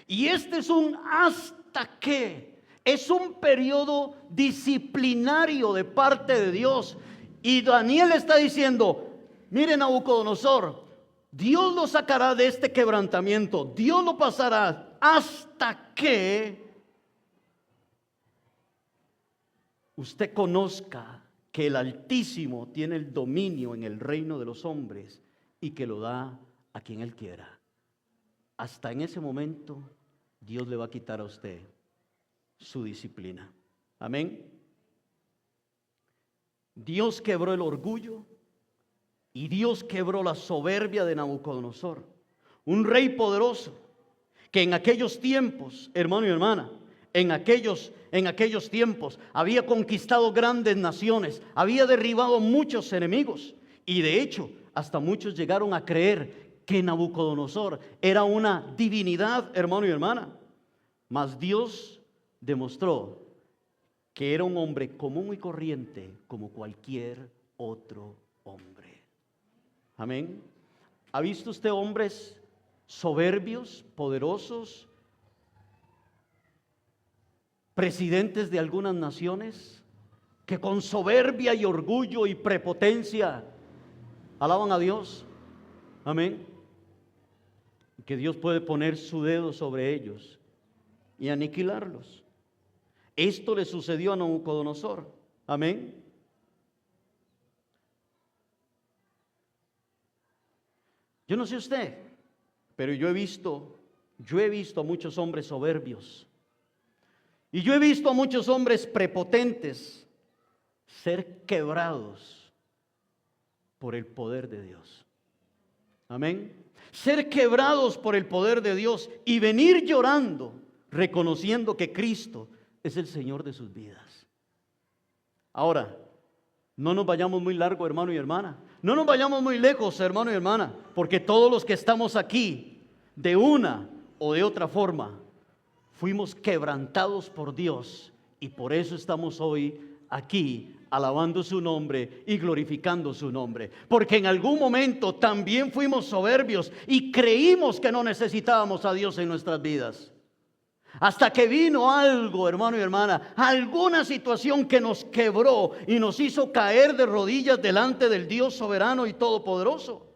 Y este es un hasta que, es un periodo disciplinario de parte de Dios. Y Daniel está diciendo: miren, Nabucodonosor, Dios lo sacará de este quebrantamiento, Dios lo pasará hasta que usted conozca que el Altísimo tiene el dominio en el reino de los hombres y que lo da a quien Él quiera. Hasta en ese momento, Dios le va a quitar a usted su disciplina. Amén. Dios quebró el orgullo y Dios quebró la soberbia de Nabucodonosor, un rey poderoso que en aquellos tiempos, hermano y hermana, en aquellos tiempos había conquistado grandes naciones, había derribado muchos enemigos y de hecho hasta muchos llegaron a creer que Nabucodonosor era una divinidad, hermano y hermana. Mas Dios demostró que era un hombre común y corriente como cualquier otro hombre. Amén. ¿Ha visto usted hombres soberbios, poderosos, presidentes de algunas naciones, que con soberbia y orgullo y prepotencia alaban a Dios? Amén. Que Dios puede poner su dedo sobre ellos y aniquilarlos. Esto le sucedió a Nabucodonosor. Amén. Yo no sé usted, pero yo he visto a muchos hombres soberbios. Y yo he visto a muchos hombres prepotentes ser quebrados por el poder de Dios. Amén. Ser quebrados por el poder de Dios y venir llorando, reconociendo que Cristo es el Señor de sus vidas. Ahora, no nos vayamos muy largo, hermano y hermana. No nos vayamos muy lejos, hermano y hermana, porque todos los que estamos aquí, de una o de otra forma, fuimos quebrantados por Dios y por eso estamos hoy aquí alabando su nombre y glorificando su nombre. Porque en algún momento también fuimos soberbios y creímos que no necesitábamos a Dios en nuestras vidas. Hasta que vino algo, hermano y hermana, alguna situación que nos quebró y nos hizo caer de rodillas delante del Dios soberano y todopoderoso.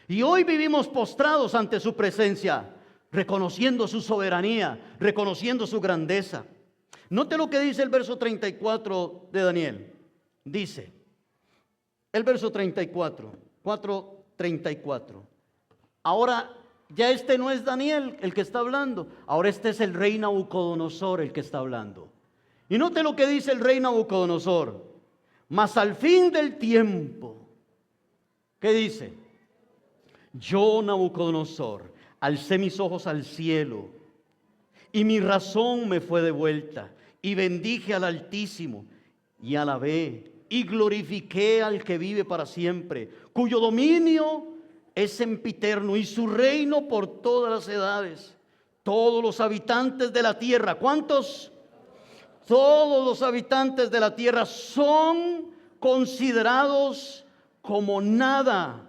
Y hoy vivimos postrados ante su presencia, reconociendo su soberanía, reconociendo su grandeza. Note lo que dice el verso 34 de Daniel. Dice, el verso 34, 4:34. Ahora ya este no es Daniel el que está hablando, ahora este es el rey Nabucodonosor el que está hablando. Y note lo que dice el rey Nabucodonosor. Mas al fin del tiempo, ¿qué dice? Yo, Nabucodonosor, alcé mis ojos al cielo y mi razón me fue devuelta y bendije al Altísimo y alabé y glorifiqué al que vive para siempre, cuyo dominio es sempiterno y su reino por todas las edades. Todos los habitantes de la tierra, ¿cuántos? Todos los habitantes de la tierra son considerados como nada.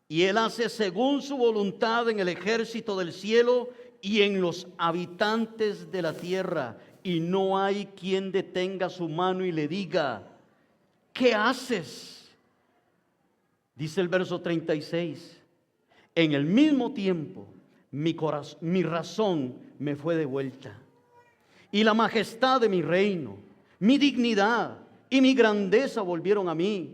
Y Él hace según su voluntad en el ejército del cielo y en los habitantes de la tierra. Y no hay quien detenga su mano y le diga, ¿qué haces? Dice el verso 36, en el mismo tiempo mi razón me fue devuelta, y la majestad de mi reino, mi dignidad y mi grandeza volvieron a mí.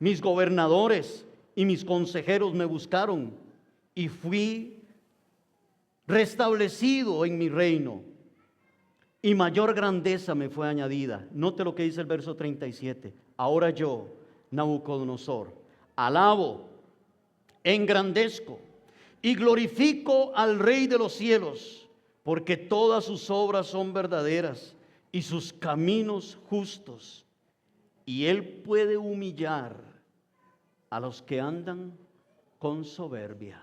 Mis gobernadores y mis consejeros me buscaron, y fui restablecido en mi reino, y mayor grandeza me fue añadida. Note lo que dice el verso 37. Ahora yo, Nabucodonosor, alabo, engrandezco y glorifico al Rey de los cielos, porque todas sus obras son verdaderas y sus caminos justos, y Él puede humillar a los que andan con soberbia.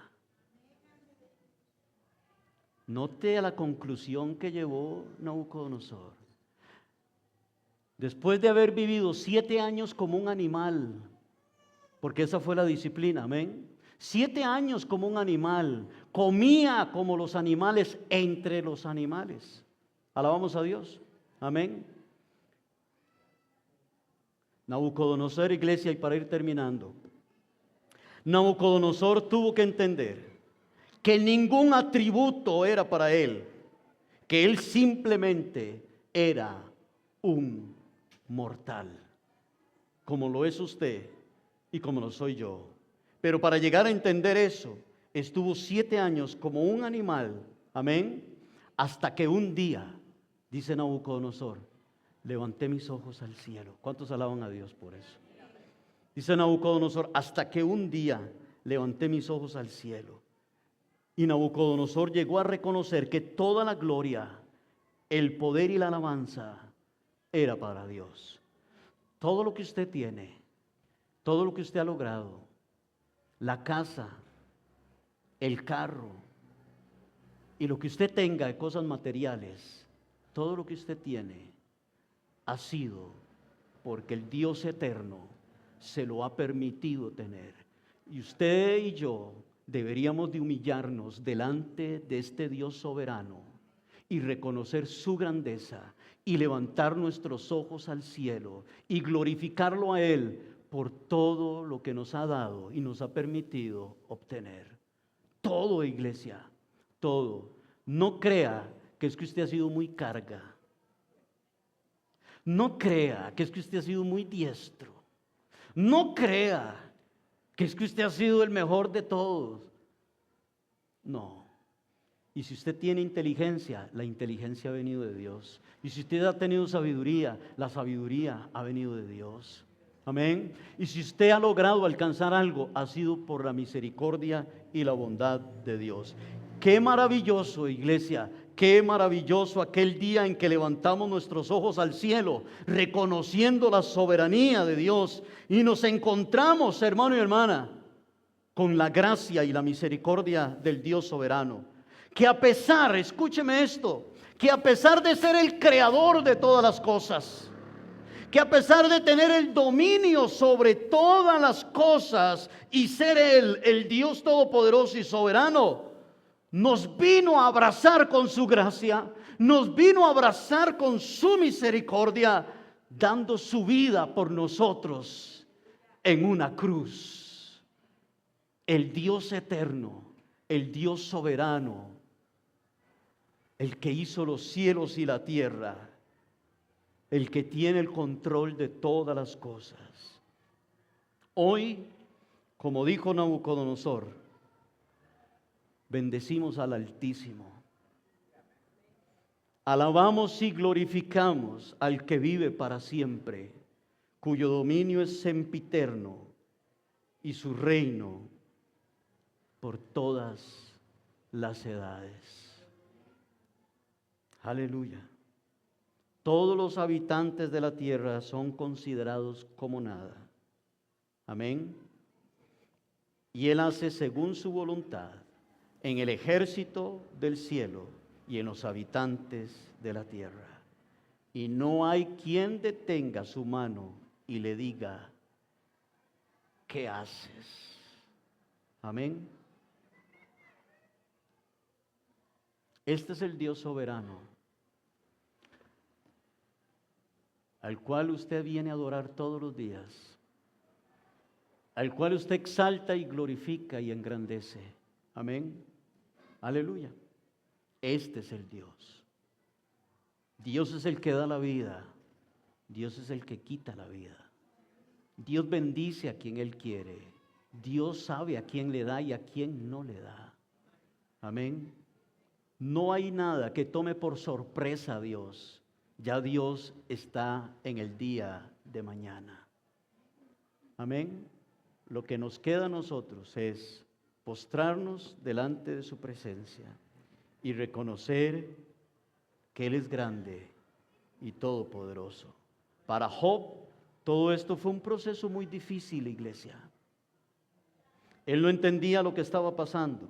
Note a la conclusión que llevó Nabucodonosor. Después de haber vivido 7 años como un animal, porque esa fue la disciplina, amén. 7 años como un animal, comía como los animales entre los animales. Alabamos a Dios, amén. Nabucodonosor, iglesia, y para ir terminando, Nabucodonosor tuvo que entender que ningún atributo era para él, que él simplemente era un mortal, como lo es usted y como lo soy yo. Pero para llegar a entender eso, estuvo 7 años como un animal, amén, hasta que un día, dice Nabucodonosor, levanté mis ojos al cielo. ¿Cuántos alaban a Dios por eso? Dice Nabucodonosor, hasta que un día levanté mis ojos al cielo. Y Nabucodonosor llegó a reconocer que toda la gloria, el poder y la alabanza era para Dios. Todo lo que usted tiene, todo lo que usted ha logrado, la casa, el carro y lo que usted tenga de cosas materiales, todo lo que usted tiene ha sido porque el Dios eterno se lo ha permitido tener. Y usted y yo deberíamos de humillarnos delante de este Dios soberano y reconocer su grandeza y levantar nuestros ojos al cielo y glorificarlo a Él por todo lo que nos ha dado y nos ha permitido obtener. Todo, iglesia, todo. No crea que es que usted ha sido muy carga. No crea que es que usted ha sido muy diestro. No crea que es que usted ha sido el mejor de todos. No. Y si usted tiene inteligencia, la inteligencia ha venido de Dios. Y si usted ha tenido sabiduría, la sabiduría ha venido de Dios. Amén. Y si usted ha logrado alcanzar algo, ha sido por la misericordia y la bondad de Dios. Qué maravilloso, iglesia. Qué maravilloso aquel día en que levantamos nuestros ojos al cielo, reconociendo la soberanía de Dios. Y nos encontramos, hermano y hermana, con la gracia y la misericordia del Dios soberano. Que a pesar, escúcheme esto, que a pesar de ser el creador de todas las cosas, que a pesar de tener el dominio sobre todas las cosas y ser Él el Dios todopoderoso y soberano, nos vino a abrazar con su gracia, nos vino a abrazar con su misericordia, dando su vida por nosotros en una cruz. El Dios eterno, el Dios soberano, el que hizo los cielos y la tierra, el que tiene el control de todas las cosas. Hoy, como dijo Nabucodonosor, bendecimos al Altísimo. Alabamos y glorificamos al que vive para siempre, cuyo dominio es sempiterno y su reino por todas las edades. Aleluya. Todos los habitantes de la tierra son considerados como nada. Amén. Y Él hace según su voluntad en el ejército del cielo y en los habitantes de la tierra. Y no hay quien detenga su mano y le diga, ¿qué haces? Amén. Este es el Dios soberano, al cual usted viene a adorar todos los días, al cual usted exalta y glorifica y engrandece. Amén. Aleluya. Este es el Dios. Dios es el que da la vida. Dios es el que quita la vida. Dios bendice a quien Él quiere. Dios sabe a quién le da y a quién no le da. Amén. No hay nada que tome por sorpresa a Dios. Ya Dios está en el día de mañana. Amén. Lo que nos queda a nosotros es postrarnos delante de su presencia y reconocer que Él es grande y todopoderoso. Para Job, todo esto fue un proceso muy difícil, iglesia. Él no entendía lo que estaba pasando,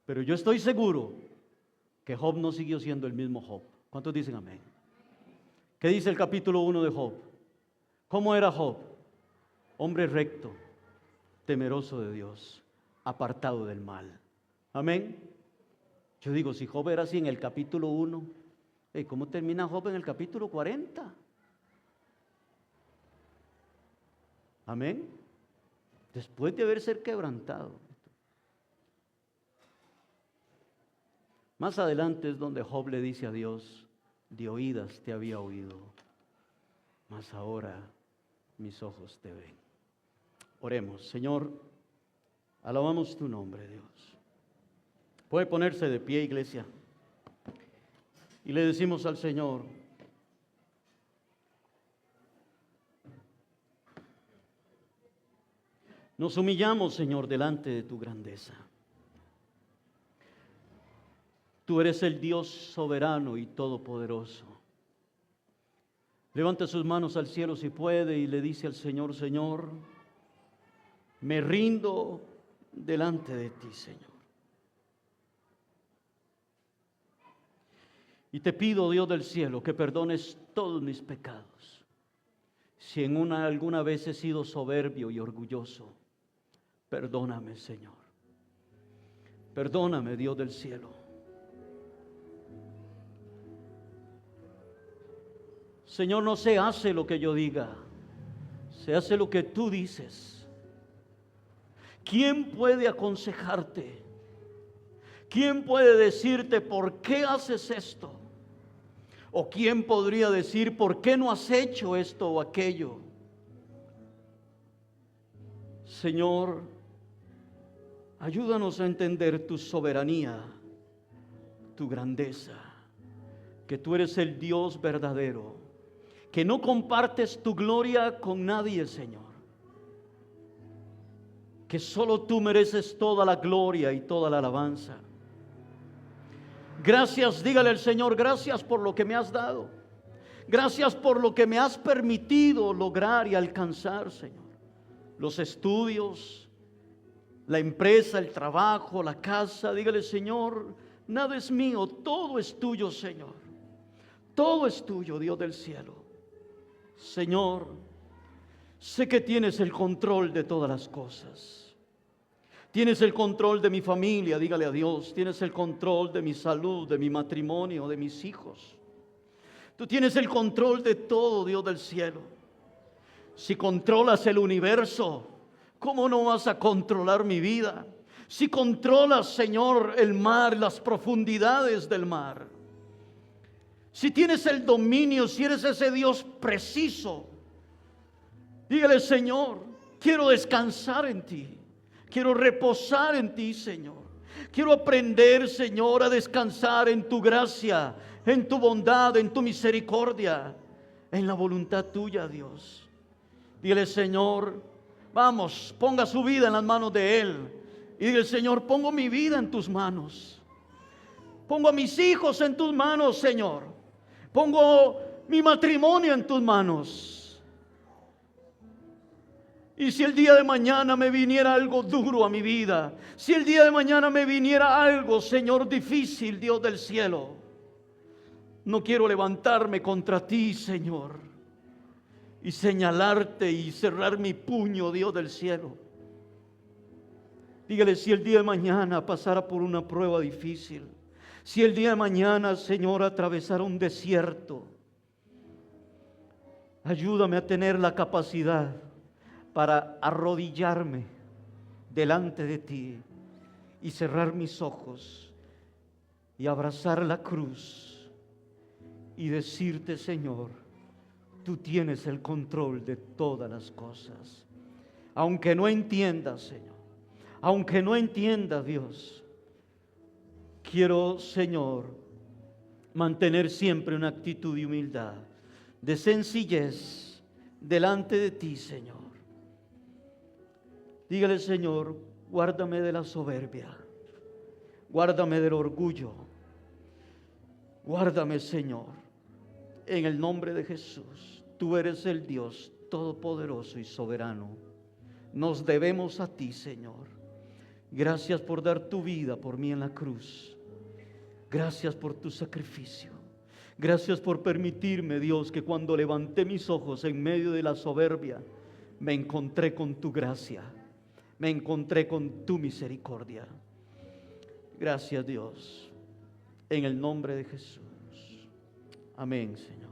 pero yo estoy seguro que Job no siguió siendo el mismo Job. ¿Cuántos dicen amén? ¿Qué dice el capítulo 1 de Job? ¿Cómo era Job? Hombre recto, temeroso de Dios, apartado del mal. Amén. Yo digo, si Job era así en el capítulo 1, ¿cómo termina Job en el capítulo 40? Amén. Después de haber sido quebrantado. Más adelante es donde Job le dice a Dios, de oídas te había oído, mas ahora mis ojos te ven. Oremos. Señor, alabamos tu nombre, Dios. Puede ponerse de pie, iglesia, y le decimos al Señor: nos humillamos, Señor, delante de tu grandeza. Tú eres el Dios soberano y todopoderoso. Levanta sus manos al cielo si puede y le dice al Señor: Señor, me rindo delante de ti, Señor. Y te pido, Dios del cielo, que perdones todos mis pecados. Si en alguna vez he sido soberbio y orgulloso, perdóname, Señor. Perdóname, Dios del cielo. Señor, no se hace lo que yo diga, se hace lo que tú dices. ¿Quién puede aconsejarte? ¿Quién puede decirte por qué haces esto? ¿O quién podría decir por qué no has hecho esto o aquello? Señor, ayúdanos a entender tu soberanía, tu grandeza, que tú eres el Dios verdadero, que no compartes tu gloria con nadie, Señor, que solo tú mereces toda la gloria y toda la alabanza. Gracias, dígale al Señor: gracias por lo que me has dado. Gracias por lo que me has permitido lograr y alcanzar, Señor. Los estudios, la empresa, el trabajo, la casa. Dígale: Señor, nada es mío, todo es tuyo, Señor. Todo es tuyo, Dios del cielo. Señor, sé que tienes el control de todas las cosas. Tienes el control de mi familia, dígale a Dios. Tienes el control de mi salud, de mi matrimonio, de mis hijos. Tú tienes el control de todo, Dios del cielo. Si controlas el universo, ¿cómo no vas a controlar mi vida? Si controlas, Señor, el mar, las profundidades del mar. Si tienes el dominio, si eres ese Dios preciso, dígale: Señor, quiero descansar en ti. Quiero reposar en ti, Señor. Quiero aprender, Señor, a descansar en tu gracia, en tu bondad, en tu misericordia, en la voluntad tuya, Dios. Dile: Señor, vamos, ponga su vida en las manos de Él. Y dile: Señor, pongo mi vida en tus manos. Pongo a mis hijos en tus manos, Señor. Pongo mi matrimonio en tus manos. Y si el día de mañana me viniera algo duro a mi vida, si el día de mañana me viniera algo, Señor, difícil, Dios del cielo, no quiero levantarme contra ti, Señor, y señalarte y cerrar mi puño, Dios del cielo. Dígale: si el día de mañana pasara por una prueba difícil, si el día de mañana, Señor, atravesara un desierto, ayúdame a tener la capacidad para arrodillarme delante de ti y cerrar mis ojos y abrazar la cruz y decirte: Señor, tú tienes el control de todas las cosas. Aunque no entienda, Señor, aunque no entienda, Dios, quiero, Señor, mantener siempre una actitud de humildad, de sencillez delante de ti, Señor. Dígale: Señor, guárdame de la soberbia, guárdame del orgullo, guárdame, Señor, en el nombre de Jesús. Tú eres el Dios todopoderoso y soberano. Nos debemos a ti, Señor. Gracias por dar tu vida por mí en la cruz. Gracias por tu sacrificio. Gracias por permitirme, Dios, que cuando levanté mis ojos en medio de la soberbia, me encontré con tu gracia. Me encontré con tu misericordia. Gracias, Dios, en el nombre de Jesús. Amén, Señor.